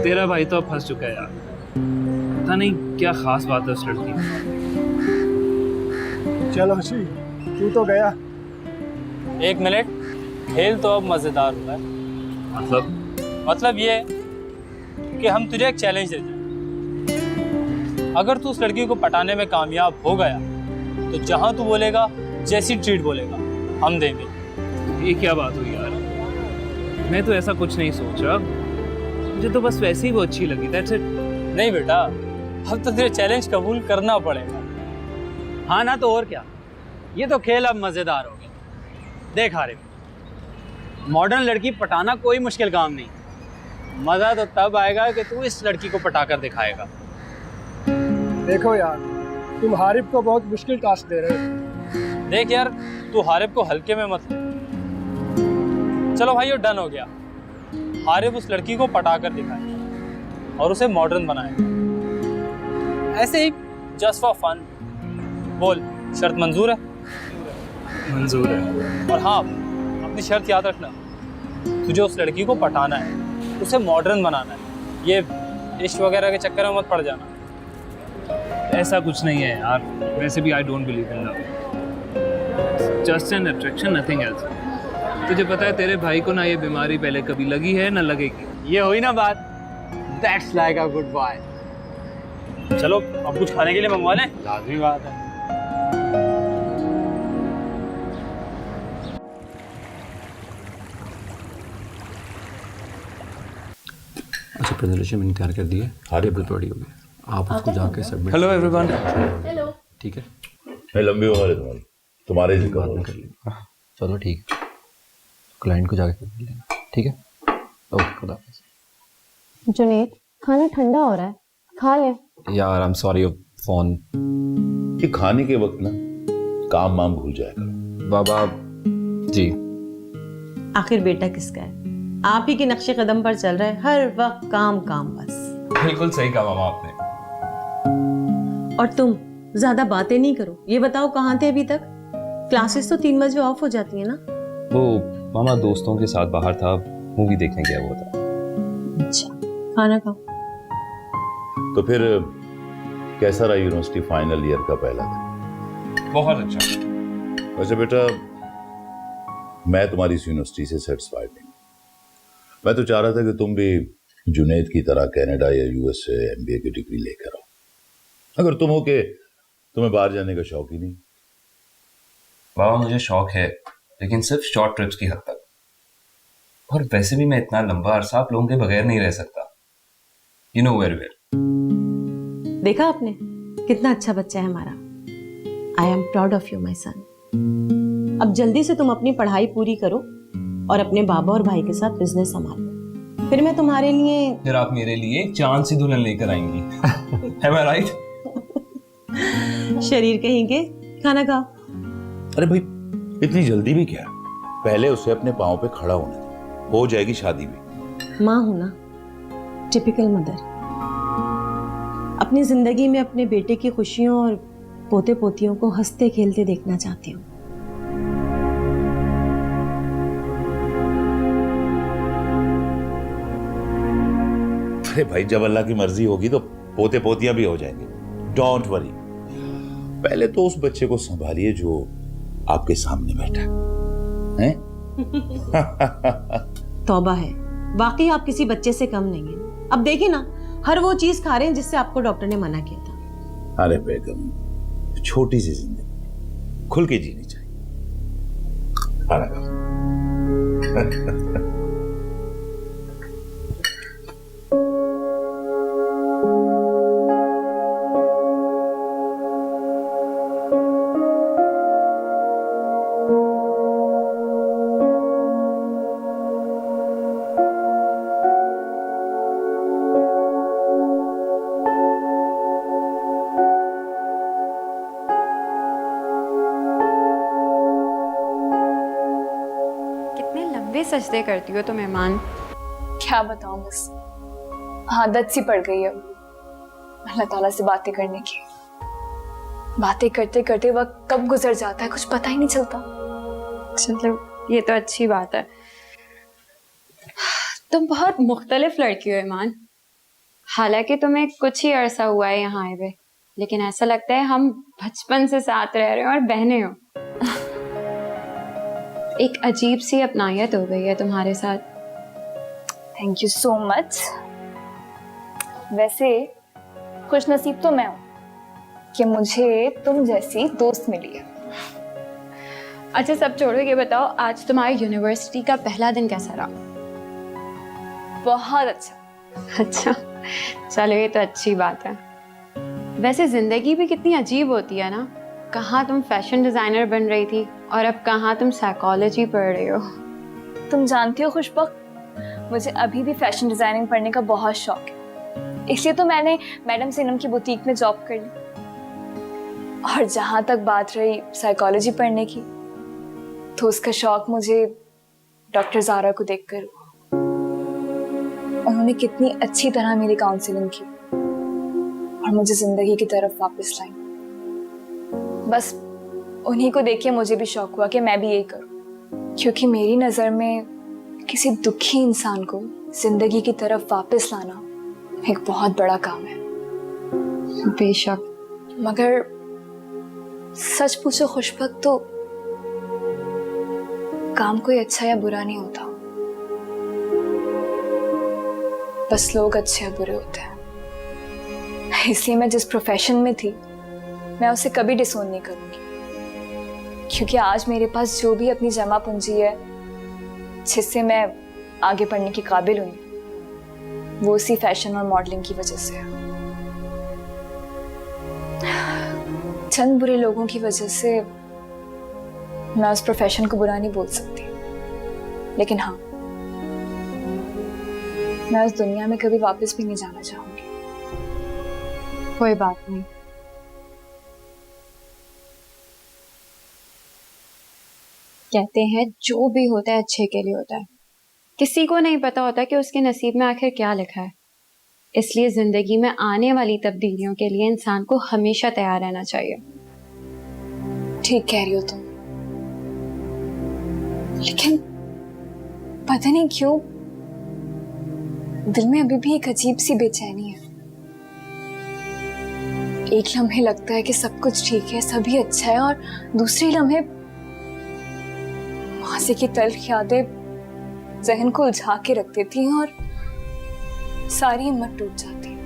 तेरा भाई तो अब फंस चुका है यार। पता नहीं क्या खास बात है उस लड़की में। चल हसी, तू तो गया। एक मिनट, खेल तो अब मजेदार हुआ है। मतलब ये कि हम तुझे एक चैलेंज देते हैं। अगर तू उस लड़की को पटाने में कामयाब हो गया तो जहां तू बोलेगा, जैसी ट्रीट बोलेगा, हम देंगे। ये क्या बात हुई यार? मैं तो ऐसा कुछ नहीं सोच रहा, मुझे तो बस वैसे ही वो अच्छी लगी। That's it. नहीं बेटा, अब तो तुझे चैलेंज कबूल करना पड़ेगा। हाँ ना, तो और क्या। ये तो खेल अब मजेदार हो गया। देख हारिफ, मॉडर्न लड़की पटाना कोई मुश्किल काम नहीं। मजा तो तब आएगा कि तू इस लड़की को पटाकर दिखाएगा। देखो यार, तुम हारिफ को बहुत मुश्किल टास्क दे रहे हो। देख यार, तू हारिफ को हल्के में मत ले। चलो भाई, ये डन हो गया। हारिफ उस लड़की को पटाकर दिखाएगा और उसे मॉडर्न बनाएगा, ऐसे ही जस्ट फॉर फन। बोल, शर्त मंजूर है? मंजूर है। और हाँ, अपनी शर्त याद रखना, तुझे उस लड़की को पटाना है, उसे मॉडर्न बनाना है। ये इश्क वगैरह के चक्कर में मत पड़ जाना। ऐसा कुछ नहीं है यार, वैसे भी I don't believe in love, just an attraction, nothing else. तुझे पता है तेरे भाई को ना ये बीमारी पहले कभी लगी है ना लगेगी। ये हुई ना बात। That's like a good boy. चलो अब कुछ खाने के लिए मंगवा लें। लाजमी बात है। अच्छा, प्रेजेंटेशन मैंने तैयार कर दी है। टेबल पर रेडी हो गया, आप उसको जाके सबमिट। Hello everyone. हेलो। ठीक है, मैं लंबी उम्र है तुम्हारे जी बाद में कर लेंगे। चलो ठीक है, क्लाइंट को जाके कर लेना। ठीक है, ओके, खुदा हाफिज़। जुनेद, खाना ठंडा हो रहा है, खा ले। यार आई एम सॉरी, फोन। कि खाने के वक्त ना काम वाम भूल जाएगा। बाबा जी। आखिर बेटा किसका है? आप ही के नक्शे कदम पर चल रहा है, हर वक्त काम काम बस। बिल्कुल सही कहा मामा आपने। और तुम ज्यादा बातें नहीं करो। ये बताओ कहाँ थे अभी तक? क्लासेस तो 3 बजे ऑफ हो जाती है ना? वो मामा दोस्तों के साथ बाहर था, मूवी देखने गया हुआ था। अच्छा, खाना खाओ। तो फिर कैसा रहा यूनिवर्सिटी फाइनल ईयर का पहला दिन? बहुत अच्छा। वैसे बेटा, मैं तुम्हारी इस यूनिवर्सिटी से सेटिस्फाइड नहीं। मैं तो चाह रहा था कि तुम भी जुनैद की तरह कनाडा या यूएस से एमबीए की डिग्री लेकर आओ। अगर तुम हो के तुम्हें बाहर जाने का शौक ही नहीं। बाबा मुझे शौक है, लेकिन सिर्फ शॉर्ट ट्रिप्स की हद तक। और वैसे भी मैं इतना लंबा अरसा आप लोगों के बगैर नहीं रह सकता। You know very well. देखा आपने कितना अच्छा बच्चा है हमारा। I am proud of you my son. अब जल्दी से तुम अपनी पढ़ाई पूरी करो और अपने बाबा और भाई के साथ बिजनेस संभालो। फिर मैं तुम्हारे लिए, फिर आप मेरे लिए चांद सी दुल्हन लेकर आएंगी। Am I right? शरीर कहेंगे। खाना खाओ। अरे भाई, इतनी जल्दी भी क्या? पहले उसे अपने पाँव पे खड़ा होने दो, हो जाएगी शादी भी। माँ हूं ना, टिपिकल मदर। अपनी जिंदगी में अपने बेटे की खुशियों और पोते पोतियों को हंसते खेलते देखना चाहती हूँ। अरे भाई, जब अल्लाह की मर्जी होगी तो पोते पोतियां भी हो जाएंगे। Don't worry. पहले तो उस बच्चे को संभालिए जो आपके सामने बैठा है। तौबा है, वाकई आप किसी बच्चे से कम नहीं है। अब देखिए ना, हर वो चीज खा रहे हैं जिससे आपको डॉक्टर ने मना किया था। अरे बेगम, छोटी सी जिंदगी खुल के जीनी चाहिए। खाना खाओ। सजदे करती हो तो मेहमान। क्या बताऊं, बस आदत सी पड़ गई है अल्लाह ताला से बातें करने की। बातें करते करते वक्त कब गुजर जाता है कुछ पता ही नहीं चलता। मतलब ये तो अच्छी बात है। तुम बहुत मुख्तलिफ लड़की हो ईमान। हालांकि तुम्हें कुछ ही अरसा हुआ है यहाँ आए हुए, लेकिन ऐसा लगता है हम बचपन से साथ रह रहे हैं और बहने हो। एक अजीब सी अपनायत हो गई है तुम्हारे साथ। Thank you so much. वैसे खुश नसीब तो मैं हूँ कि मुझे तुम जैसी दोस्त मिली है। अच्छा सब छोड़ो, ये बताओ आज तुम्हारी यूनिवर्सिटी का पहला दिन कैसा रहा? बहुत अच्छा। अच्छा, चलो ये तो अच्छी बात है। वैसे जिंदगी भी कितनी अजीब होती है ना, कहाँ तुम फैशन डिजाइनर बन रही थी और अब कहाँ तुम साइकोलॉजी पढ़ रही हो। तुम जानती हो खुशबक, मुझे अभी भी फैशन डिजाइनिंग पढ़ने का बहुत शौक है, इसलिए तो मैंने मैडम सीनम की बुटीक में जॉब कर ली। और जहां तक बात रही साइकोलॉजी पढ़ने की, तो उसका शौक मुझे डॉक्टर ज़ारा को देखकर हुआ। उन्होंने कितनी अच्छी तरह मेरी काउंसलिंग की और मुझे जिंदगी की तरफ वापस लाई। बस उन्हीं को देख के मुझे भी शौक हुआ कि मैं भी यही करूं, क्योंकि मेरी नज़र में किसी दुखी इंसान को जिंदगी की तरफ वापस लाना एक बहुत बड़ा काम है। बेशक, मगर सच पूछो खुशबक, तो काम कोई अच्छा या बुरा नहीं होता, बस लोग अच्छे या बुरे होते हैं। इसलिए मैं जिस प्रोफेशन में थी मैं उसे कभी डिसोन नहीं करूंगी, क्योंकि आज मेरे पास जो भी अपनी जमा पूंजी है जिससे मैं आगे बढ़ने के काबिल हुई, वो उसी फैशन और मॉडलिंग की वजह से है। चंद बुरे लोगों की वजह से मैं उस प्रोफेशन को बुरा नहीं बोल सकती, लेकिन हाँ, मैं उस दुनिया में कभी वापस भी नहीं जाना चाहूंगी। कोई बात नहीं। कहते हैं जो भी होता है अच्छे के लिए होता है, किसी को नहीं पता होता कि उसके नसीब में आखिर क्या लिखा है। इसलिए जिंदगी में आने वाली तब्दीलियों के लिए इंसान को हमेशा तैयार रहना चाहिए। ठीक कह रही हो तुम, लेकिन पता नहीं क्यों दिल में अभी भी एक अजीब सी बेचैनी है। एक लम्हे लगता है कि सब कुछ ठीक है, सभी अच्छा है, और दूसरे लम्हे मासी की तल्ख यादें जहन को उलझा के रख देती हैं और सारी हिम्मत टूट जाती है।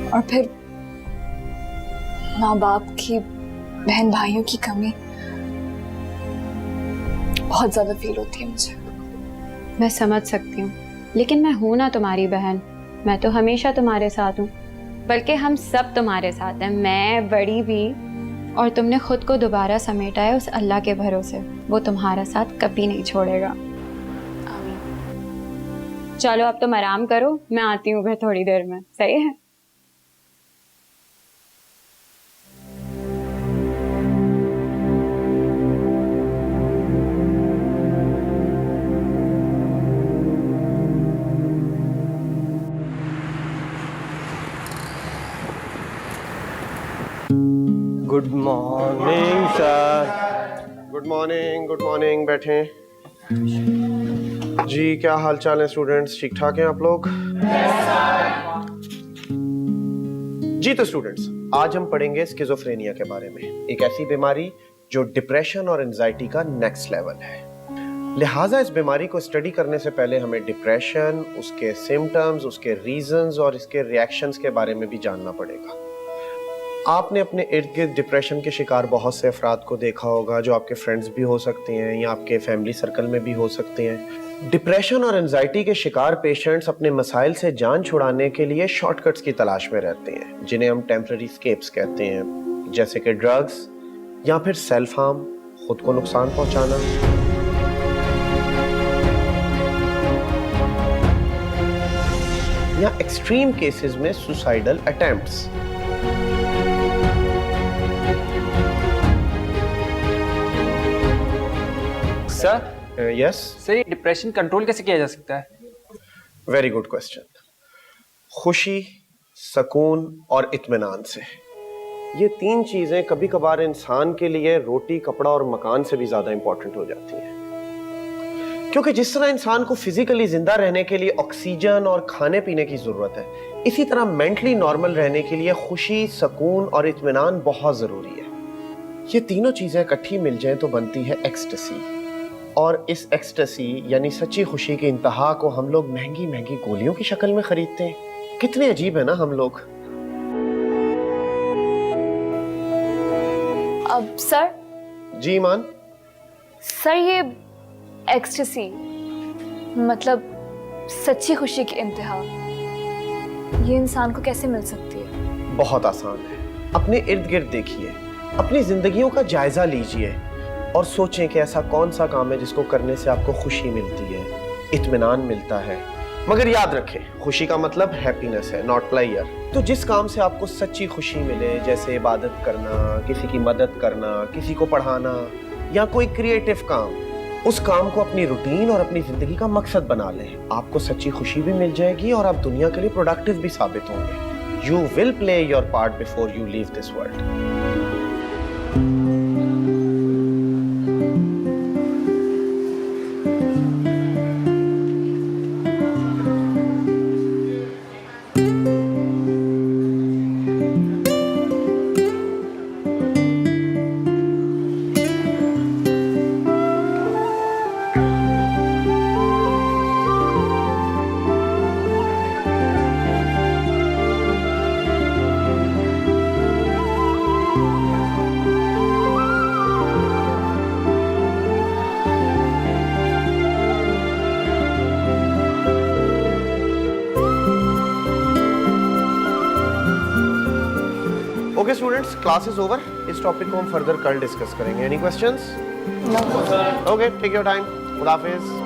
और फिर माँ बाप की, बहन भाइयों की कमी बहुत ज्यादा फील होती है मुझे। मैं समझ सकती हूँ, लेकिन मैं हूं ना तुम्हारी बहन, मैं तो हमेशा तुम्हारे साथ हूँ, बल्कि हम सब तुम्हारे साथ हैं, मैं बड़ी भी, और तुमने खुद को दोबारा समेटा है उस अल्लाह के भरोसे, वो तुम्हारा साथ कभी नहीं छोड़ेगा। चलो अब तुम आराम करो, मैं आती हूँ फिर थोड़ी देर में, सही है? Good morning sir. Good morning, बैठें। जी क्या हाल चाल है स्टूडेंट्स, ठीक ठाक हैं आप लोग? जी तो स्टूडेंट्स, आज हम पढ़ेंगे स्किज़ोफ्रेनिया के बारे में, एक ऐसी बीमारी जो डिप्रेशन और एंजाइटी का नेक्स्ट लेवल है। लिहाजा इस बीमारी को स्टडी करने से पहले हमें डिप्रेशन, उसके सिम्टम्स, उसके रीजंस और इसके रिएक्शंस के बारे में भी जानना पड़ेगा। आपने अपने इर्द गिर्द डिप्रेशन के शिकार बहुत से अफराद को देखा होगा, जो आपके फ्रेंड्स भी हो सकते हैं या आपके फैमिली सर्कल में भी हो सकते हैं। डिप्रेशन और एंजाइटी के शिकार पेशेंट्स अपने मसाइल से जान छुड़ाने के लिए शॉर्टकट्स की तलाश में रहते हैं, जिन्हें हम टेम्पररी एस्केप्स कहते हैं, जैसे कि ड्रग्स या फिर सेल्फ हार्म, खुद को नुकसान पहुंचाना। या एक्सट्रीम केसेस में suicidal attempts. Sir yes sir, ये डिप्रेशन कंट्रोल कैसे किया जा सकता है? Very good question. खुशी, सुकून और इत्मीनान से। ये तीन चीजें कभी कभार इंसान के लिए रोटी, कपड़ा और मकान से भी ज्यादा इंपॉर्टेंट हो जाती हैं। क्योंकि जिस तरह इंसान को फिजिकली जिंदा रहने के लिए ऑक्सीजन और खाने पीने की जरूरत है, इसी तरह मेंटली नॉर्मल रहने के लिए खुशी, सुकून और इत्मीनान बहुत जरूरी है। ये तीनों चीजें इकट्ठी मिल जाएं तो बनती है एक्सटेसी। और इस एक्सटेसी यानी सच्ची खुशी की इंतहा को हम लोग महंगी महंगी गोलियों की शक्ल में खरीदते हैं। कितने अजीब है ना हम लोग। अब सर। जी ईमान। सर ये एक्सटेसी मतलब सच्ची खुशी की इंतहा ये इंसान को कैसे मिल सकती है? बहुत आसान है। अपने इर्द गिर्द देखिए, अपनी जिंदगियों का जायजा लीजिए और सोचें कि ऐसा कौन सा काम है जिसको करने से आपको खुशी मिलती है, इत्मीनान मिलता है। मगर याद रखें, खुशी का मतलब हैप्पीनेस है, नॉट प्लेयर। तो जिस काम से आपको सच्ची खुशी मिले, जैसे इबादत करना, किसी की मदद करना, किसी को पढ़ाना या कोई क्रिएटिव काम, उस काम को अपनी रूटीन और अपनी जिंदगी का मकसद बना लें। आपको सच्ची खुशी भी मिल जाएगी और आप दुनिया के लिए प्रोडक्टिव भी साबित होंगे। You will play your part before you leave this world. Okay students, class is over. इस टॉपिक को हम फर्दर कल डिस्कस करेंगे। Any questions? No. Okay, take your time. खुदा हाफिज।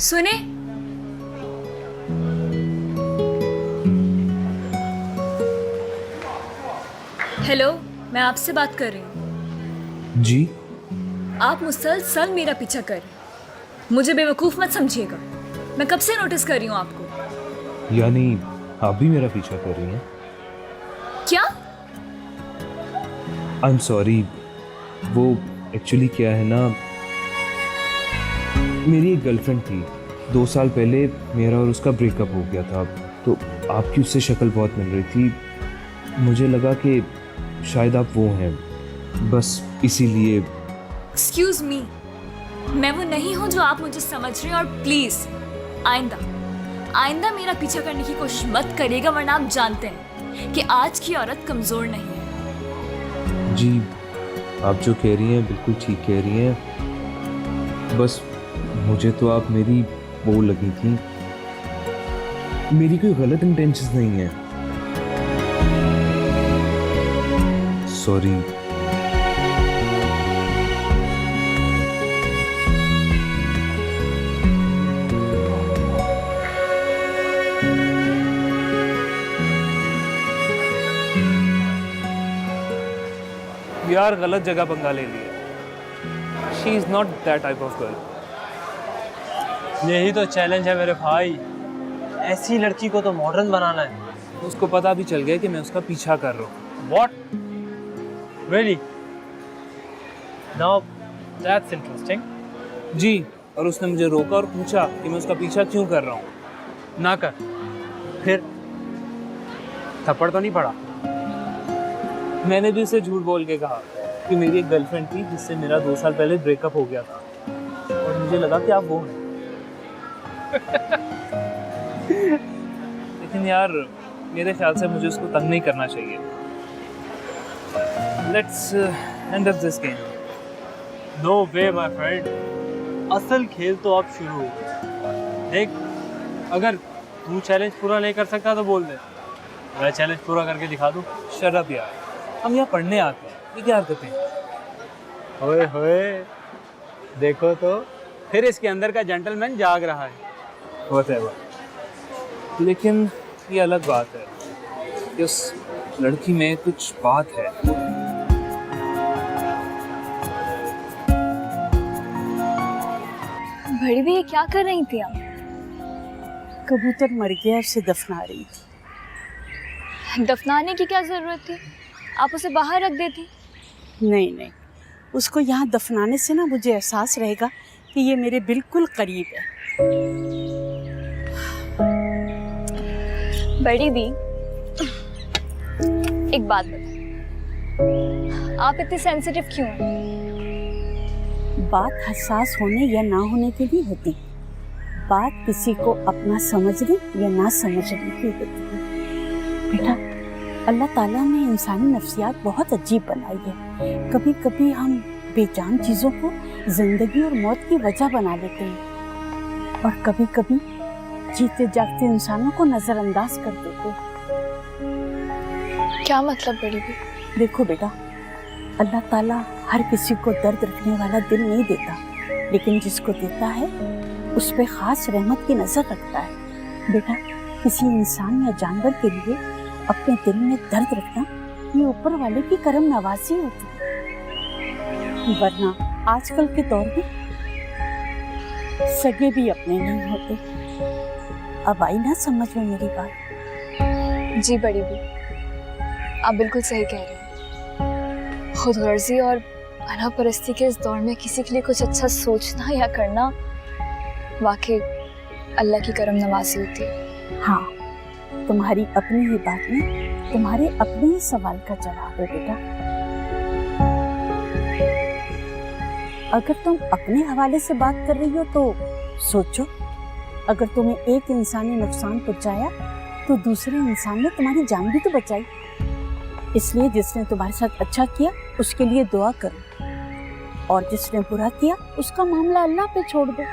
सुने, हेलो, मैं आपसे बात कर रही हूँ। जी? आप मुसलसल मेरा पीछा कर, मुझे बेवकूफ मत समझिएगा। मैं कब से नोटिस कर रही हूँ आपको। यानी आप भी मेरा पीछा कर रही हैं? क्या? आई एम सॉरी, वो एक्चुअली क्या है ना, मेरी एक गर्लफ्रेंड थी। 2 साल पहले मेरा और उसका ब्रेकअप हो गया था। तो आपकी उससे शक्ल बहुत मिल रही थी, मुझे लगा कि शायद आप वो हैं, बस इसीलिए। एक्सक्यूज मी, मैं वो नहीं हूँ जो आप मुझे समझ रहे हैं। और प्लीज आइंदा मेरा पीछा करने की कोशिश मत करिएगा, वरना आप जानते हैं कि आज की औरत कमजोर नहीं है। जी, आप जो कह रही हैं बिल्कुल ठीक कह रही हैं। बस मुझे तो आप मेरी वो लगी थी, मेरी कोई गलत इंटेंशंस नहीं है। सॉरी। यार गलत जगह पंगा ले लिया। She is not that type of girl. यही तो चैलेंज है मेरे भाई, ऐसी लड़की को तो मॉडर्न बनाना है। उसको पता भी चल गया कि मैं उसका पीछा कर रहा हूँ। What? Really? Now that's interesting. जी, और उसने मुझे रोका और पूछा कि मैं उसका पीछा क्यों कर रहा हूँ। ना कर, फिर थप्पड़ तो नहीं पड़ा? मैंने भी उसे झूठ बोल के कहा कि मेरी एक गर्लफ्रेंड थी जिससे मेरा 2 साल पहले ब्रेकअप हो गया था और मुझे लगा कि आप वो हैं। लेकिन यार मेरे ख्याल से मुझे उसको तंग नहीं करना चाहिए। Let's end up this game. No way my friend, असल खेल तो अब शुरू हो। देख, अगर तू चैलेंज पूरा नहीं कर सकता तो बोल दे, मैं चैलेंज पूरा करके दिखा दूँ। शट अप यार, हम यहाँ पढ़ने आते हैं, ये क्या हरकतें हैं? ओए होए, देखो तो फिर इसके अंदर का जेंटलमैन जाग रहा है। Whatever. लेकिन ये अलग बात है कि उस लड़की में कुछ बात है। बड़ी भी ये क्या कर रही थी आप? कबूतर मर गया, उसे दफना रही थी। दफनाने की क्या जरूरत थी? आप उसे बाहर रख देती। नहीं नहीं, उसको यहाँ दफनाने से ना मुझे एहसास रहेगा कि ये मेरे बिल्कुल करीब है। बड़ी भी एक बात बता, आप इतनी सेंसिटिव क्यों हैं? बात हसास होने या ना होने की नहीं होती, बात किसी को अपना समझने या ना समझने की होती है। बेटा, अल्लाह ताला ने इंसानी नफ्सियात बहुत अजीब बनाई है। कभी कभी हम बेजान चीज़ों को जिंदगी और मौत की वजह बना लेते हैं और कभी कभी जीते जागते इंसानों को नज़रअंदाज कर देते हैं। क्या मतलब बड़ी भी? देखो बेटा, अल्लाह ताला हर किसी को दर्द रखने वाला दिल नहीं देता, लेकिन जिसको देता है उस पे खास रहमत की नज़र रखता है। बेटा, किसी इंसान या जानवर के लिए अपने दिल में दर्द रखना ये ऊपर वाले की करम नवाजी होती है। वरना आजकल के दौर में सगे भी अपने नहीं होते। अब आई ना समझ में मेरी बात? जी बड़ी भी, आप बिल्कुल सही कह रही हैं। खुदगर्जी और अना परस्ती के इस दौर में किसी के लिए कुछ अच्छा सोचना या करना वाकई अल्लाह की करम नवाजी होती है। हाँ, तुम्हारी अपनी ही बात में तुम्हारे अपने ही सवाल का जवाब है बेटा। अगर तुम अपने हवाले से बात कर रही हो तो सोचो, अगर तुम्हें एक इंसान ने नुकसान पहुंचाया तो दूसरे इंसान ने तुम्हारी जान भी तो बचाई। इसलिए जिसने तुम्हारे साथ अच्छा किया उसके लिए दुआ करो और जिसने बुरा किया उसका मामला अल्लाह पे छोड़ दो।